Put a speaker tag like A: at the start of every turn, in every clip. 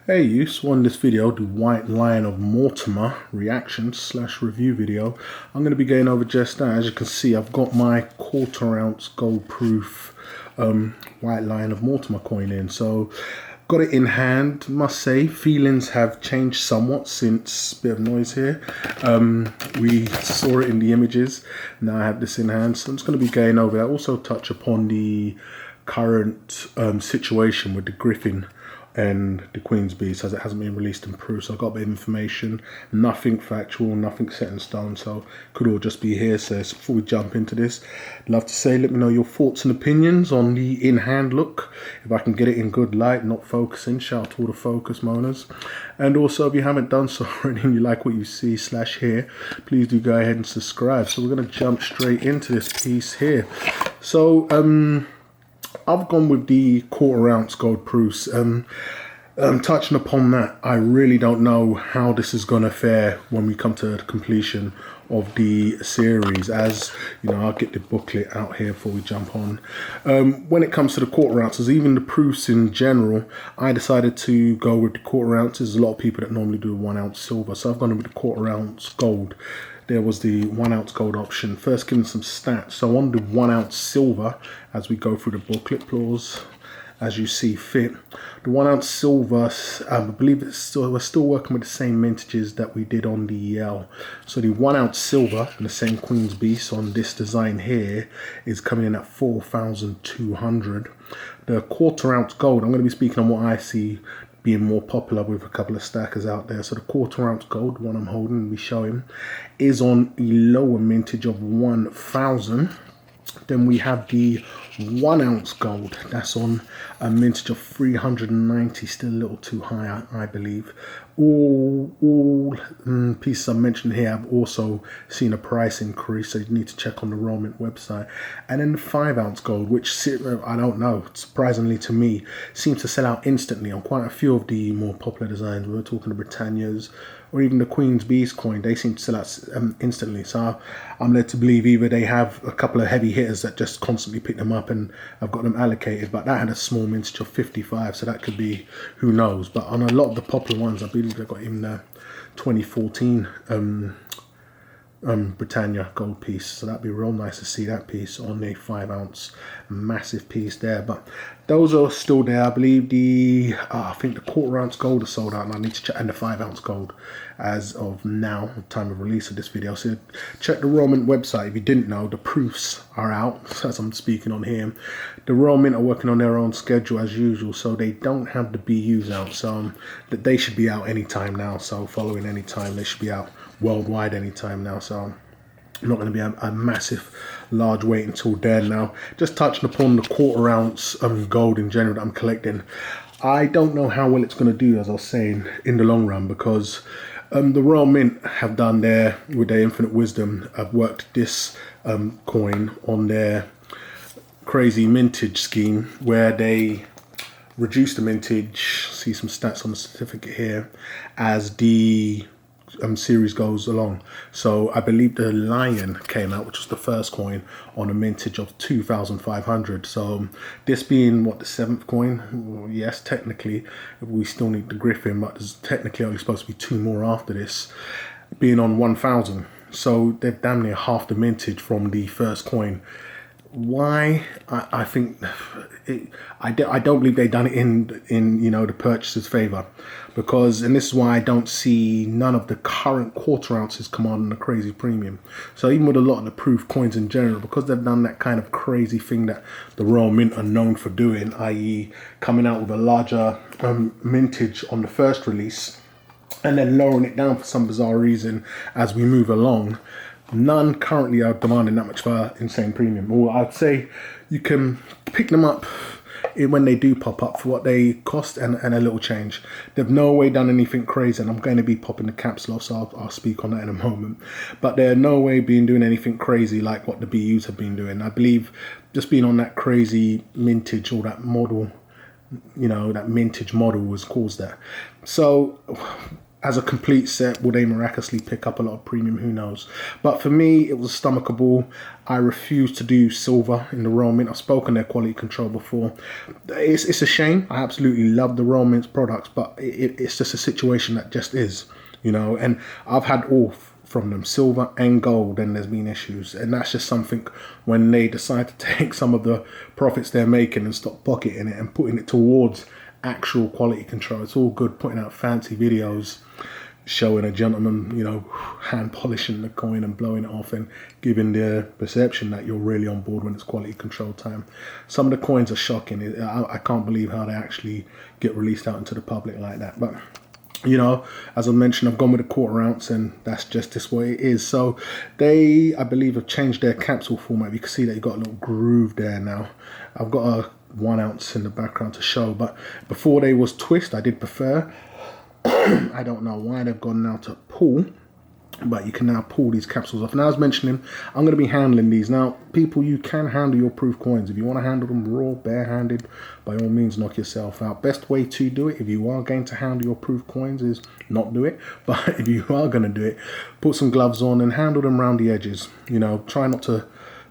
A: Hey you, so on this video, the White Lion of Mortimer reaction slash review video. I'm going to be going over just that. As you can see, I've got my 1/4 ounce gold proof White Lion of Mortimer coin in. So got it in hand. Must say, feelings have changed somewhat since, bit of noise here. We saw it in the images. Now I have this in hand. So I'm just going to be going over that. Also touch upon the current situation with the Griffin and the Queen's Beast, as it hasn't been released in proof. So I got a bit of information, nothing factual, nothing set in stone, so could all just be hearsay. So before we jump into this, I'd love to say, let me know your thoughts and opinions on the in-hand look, if I can get it in good light, not focusing. Shout out to all the focus moaners. And also, if you haven't done so already and you like what you see slash hear, please do go ahead and subscribe. So we're going to jump straight into this piece here. So I've gone with the 1/4 ounce gold proofs. Touching upon that, I really don't know how this is going to fare when we come to the completion of the series. As you know, I'll get the booklet out here before we jump on. When it comes to the 1/4 ounces, even the proofs in general, I decided to go with the 1/4 ounces. There's a lot of people that normally do 1 ounce silver, so I've gone with the 1/4 ounce gold. There was the 1 ounce gold option. First, giving some stats. So on the 1 ounce silver, as we go through the booklet, clause as you see fit. The 1 ounce silver, I believe we're still working with the same mintages that we did on the EL. So the 1 ounce silver and the same Queen's Beast on this design here is coming in at 4,200. The 1/4 ounce gold, I'm going to be speaking on what I see being more popular with a couple of stackers out there. So the 1/4 ounce gold, one I'm holding and be showing, is on a lower mintage of 1,000. Then we have the 1 ounce gold, that's on a mintage of 390, still a little too high, I believe. All pieces I mentioned here have also seen a price increase, so you need to check on the Royal Mint website. And then the 5 ounce gold, which I don't know, surprisingly to me, seems to sell out instantly on quite a few of the more popular designs. We're talking the Britannias or even the Queen's Beast coin, they seem to sell out instantly. So I'm led to believe either they have a couple of heavy hitters that just constantly pick them up and I've got them allocated, but that had a small mintage of 55, so that could be, who knows. But on a lot of the popular ones, I believe they've got even the 2014 Britannia gold piece, so that'd be real nice to see that piece on a 5 ounce massive piece there. But those are still there. I believe the I think the 1/4 ounce gold is sold out, and I need to check, and the 5 ounce gold as of now, time of release of this video. So check the Royal Mint website if you didn't know. The proofs are out as I'm speaking on here. The Royal Mint are working on their own schedule as usual, so they don't have the BUs out, so that they should be out anytime now. So following any time, they should be out worldwide anytime now. So not going to be a massive large wait until then. Now, just touching upon the 1/4 ounce gold in general that I'm collecting, I don't know how well it's going to do, as I was saying, in the long run, because the Royal Mint have done their, with their infinite wisdom, have worked this coin on their crazy mintage scheme where they reduce the mintage, see some stats on the certificate here, as the series goes along. So I believe the Lion came out, which was the first coin, on a mintage of 2,500. So this being what, the 7th coin, well, yes, technically we still need the Griffin, but there's technically only supposed to be 2 more after this, being on 1,000. So they're damn near half the mintage from the first coin. Why? I think I don't believe they've done it in you know, the purchaser's favor, because, and this is why I don't see none of the current 1/4 ounces commanding a crazy premium. So even with a lot of the proof coins in general, because they've done that kind of crazy thing that the Royal Mint are known for doing, i.e. coming out with a larger mintage on the first release and then lowering it down for some bizarre reason as we move along, none currently are demanding that much for insane premium. Or I'd say you can pick them up when they do pop up for what they cost and a little change. They've no way done anything crazy, and I'm going to be popping the caps off, so I'll speak on that in a moment. But they're no way doing anything crazy like what the BUs have been doing. I believe just being on that crazy mintage or that model, you know, that mintage model has caused that. So as a complete set, will they miraculously pick up a lot of premium? Who knows? But for me, it was stomachable. I refuse to do silver in the Royal Mint. I've spoken their quality control before. It's a shame. I absolutely love the Royal Mint's products, but it's just a situation that just is, you know. And I've had all from them, silver and gold, and there's been issues. And that's just something when they decide to take some of the profits they're making and stop pocketing it and putting it towards actual quality control. It's all good putting out fancy videos showing a gentleman, you know, hand polishing the coin and blowing it off and giving the perception that you're really on board when it's quality control time. Some of the coins are shocking. I can't believe how they actually get released out into the public like that. But you know, as I mentioned, I've gone with a 1/4 ounce, and that's just this way it is. So they, I believe, have changed their capsule format. You can see that you've got a little groove there now. I've got a 1 ounce in the background to show, but before they was twist, I did prefer. I don't know why they've gone now to pull, but you can now pull these capsules off. Now, as mentioning, I'm going to be handling these. Now, people, you can handle your proof coins. If you want to handle them raw, barehanded, by all means, knock yourself out. Best way to do it, if you are going to handle your proof coins, is not do it. But if you are going to do it, put some gloves on and handle them around the edges. You know, try not to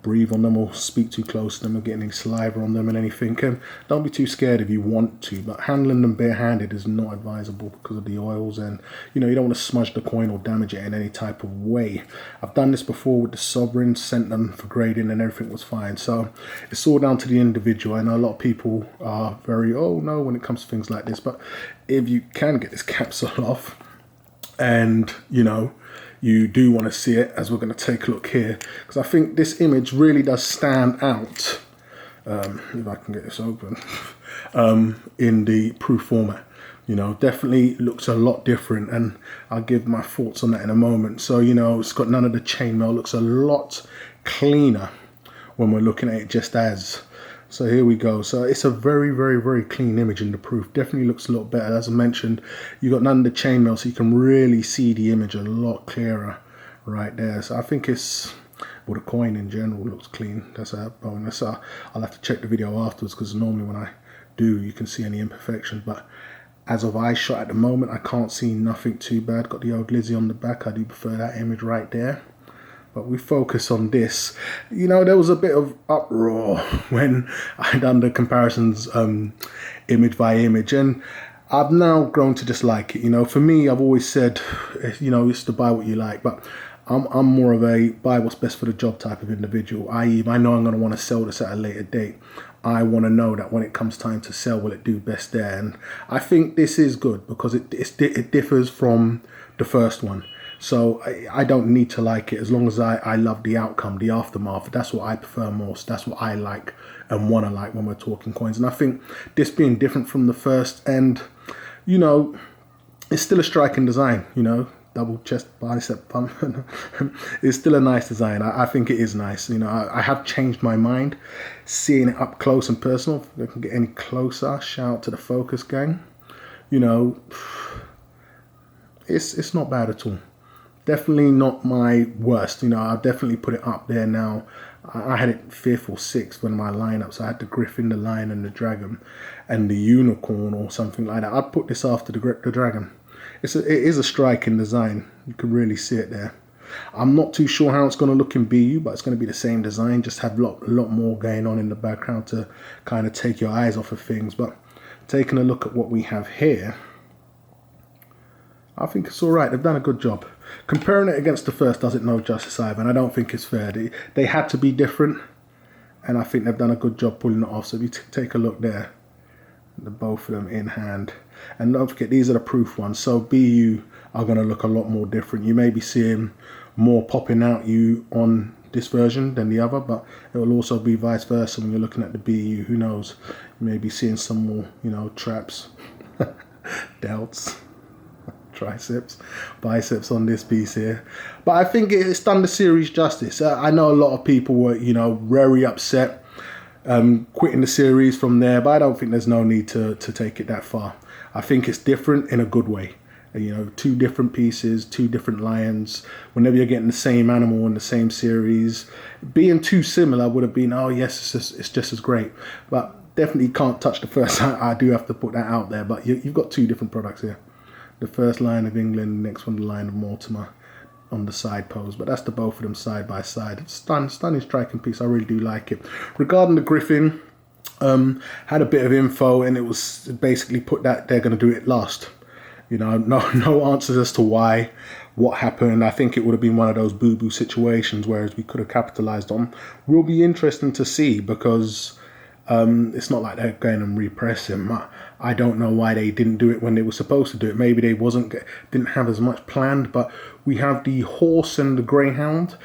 A: breathe on them or speak too close to them or get any saliva on them and anything. And don't be too scared if you want to, but handling them barehanded is not advisable because of the oils, and you know, you don't want to smudge the coin or damage it in any type of way. I've done this before with the sovereigns, sent them for grading and everything was fine. So it's all down to the individual. I know a lot of people are very, oh no, when it comes to things like this, but if you can get this capsule off and you know, you do want to see it, as we're going to take a look here, because I think this image really does stand out, if I can get this open, in the proof format. You know, definitely looks a lot different, and I'll give my thoughts on that in a moment. So, you know, it's got none of the chainmail, looks a lot cleaner when we're looking at it just as. So here we go. So it's a very, very, very clean image in the proof. Definitely looks a lot better. As I mentioned, you got none of the chainmail, so you can really see the image a lot clearer right there. So I think it's, well, the coin in general looks clean. That's a bonus. I'll have to check the video afterwards, because normally when I do, you can see any imperfections. But as of eye shot at the moment, I can't see nothing too bad. Got the old Lizzie on the back. I do prefer that image right there. But we focus on this. You know, there was a bit of uproar when I done the comparisons image by image, and I've now grown to dislike it. You know, for me, I've always said, you know, it's to buy what you like, but I'm more of a buy what's best for the job type of individual. I.e., if I know I'm going to want to sell this at a later date, I want to know that when it comes time to sell, will it do best there? And I think this is good because it differs from the first one. So I don't need to like it as long as I love the outcome, the aftermath. That's what I prefer most. That's what I like and want to like when we're talking coins. And I think this being different from the first, and, you know, it's still a striking design, you know, double chest bicep pump. It's still a nice design. I think it is nice. You know, I have changed my mind seeing it up close and personal. If I can get any closer, shout out to the focus gang. You know, it's not bad at all. Definitely not my worst. You know, I'll definitely put it up there now. I had it 5th or 6th when my lineups. I had the Griffin, the Lion, and the Dragon, and the Unicorn or something like that. I'd put this after the Dragon. It is a striking design. You can really see it there. I'm not too sure how it's going to look in BU, but it's going to be the same design. Just have a lot more going on in the background to kind of take your eyes off of things. But taking a look at what we have here, I think it's all right. They've done a good job. Comparing it against the first does it no justice either, and I don't think it's fair. They had to be different, and I think they've done a good job pulling it off. So if you take a look there, the both of them in hand. And don't forget, these are the proof ones. So BU are going to look a lot more different. You may be seeing more popping out you on this version than the other, but it will also be vice versa when you're looking at the BU. Who knows? You may be seeing some more, you know, traps, delts, triceps, biceps on this piece here. But I think it's done the series justice. I know a lot of people were, you know, very upset quitting the series from there, but I don't think there's no need to take it that far. I think it's different in a good way. You know, 2 different pieces, 2 different lions. Whenever you're getting the same animal in the same series, being too similar would have been, oh yes, it's just as great. But definitely can't touch the first. I do have to put that out there. But you've got 2 different products here. The first Lion of England, next one the Lion of Mortimer on the side pose. But that's the both of them side by side. It's stunning striking piece. I really do like it. Regarding the Griffin, had a bit of info, and it was basically put that they're going to do it last. You know, no answers as to why, what happened. I think it would have been one of those boo-boo situations, whereas we could have capitalized on. Will be interesting to see, because it's not like they're going and repress him. I don't know why they didn't do it when they were supposed to do it. Maybe they didn't have as much planned. But we have the horse and the greyhound.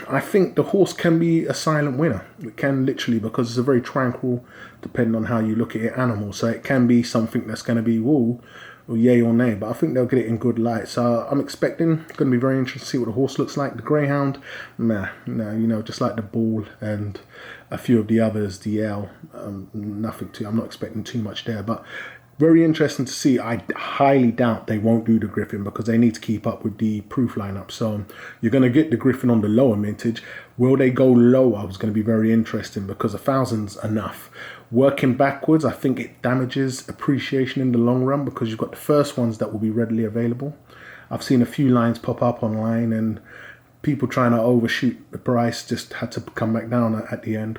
A: I think the horse can be a silent winner. It can, literally, because it's a very tranquil, depending on how you look at it, animal. So it can be something that's going to be woo, or yay or nay. But I think they'll get it in good light. So I'm expecting, going to be very interesting to see what the horse looks like. The greyhound, no, you know, just like the bull and a few of the others, the L, nothing too. I'm not expecting too much there, but very interesting to see. I highly doubt they won't do the Griffin, because they need to keep up with the proof lineup. So you're going to get the Griffin on the lower mintage. Will they go lower? It's going to be very interesting, because 1,000's enough. Working backwards, I think it damages appreciation in the long run, because you've got the first ones that will be readily available. I've seen a few lines pop up online, and people trying to overshoot the price just had to come back down at the end.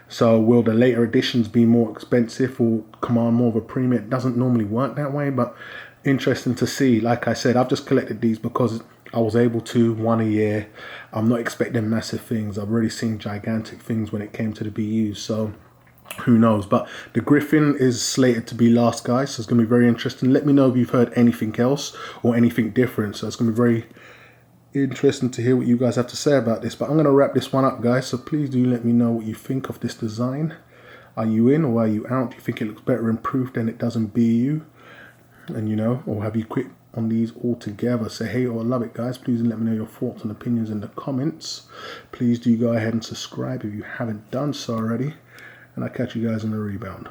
A: So will the later editions be more expensive or command more of a premium? It doesn't normally work that way, but interesting to see. Like I said, I've just collected these because I was able to, one a year. I'm not expecting massive things. I've already seen gigantic things when it came to the BUs, so who knows. But the Griffin is slated to be last, guys, so it's going to be very interesting. Let me know if you've heard anything else or anything different. So it's going to be very interesting to hear what you guys have to say about this. But I'm going to wrap this one up, guys, so please do let me know what you think of this design. Are you in or are you out? Do you think it looks better improved than it does in BU? And you know, or have you quit on these altogether? Say hey or love it, guys. Please let me know your thoughts and opinions in the comments. Please do go ahead and subscribe if you haven't done so already, and I'll catch you guys in the rebound.